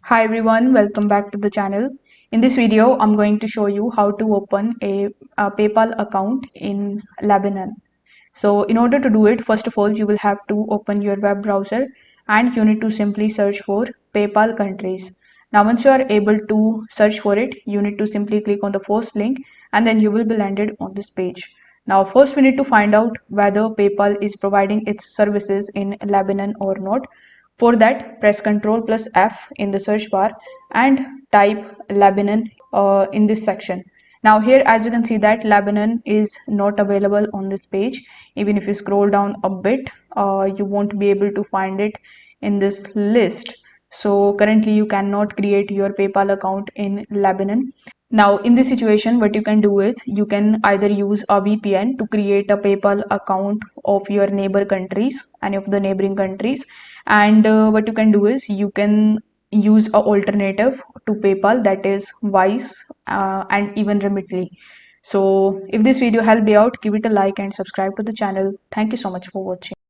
Hi everyone, welcome back to the channel. In this video, I'm going to show you how to open a PayPal account in Lebanon. So in order to do it, first of all, you will have to open your web browser and you need to simply search for PayPal countries. Now, once you are able to search for it, you need to simply click on the first link and then you will be landed on this page. Now, first we need to find out whether PayPal is providing its services in Lebanon or not. For that, press Ctrl plus F in the search bar and type Lebanon in this section. Now here, as you can see that Lebanon is not available on this page. Even if you scroll down a bit, you won't be able to find it in this list. So currently you cannot create your PayPal account in Lebanon. Now in this situation, what you can do is you can either use a VPN to create a PayPal account of your neighbor countries, any of the neighboring countries, and what you can do is you can use a alternative to PayPal, that is Wise and even Remitly. So if this video helped you out, give it a like and subscribe to the channel. Thank you so much for watching.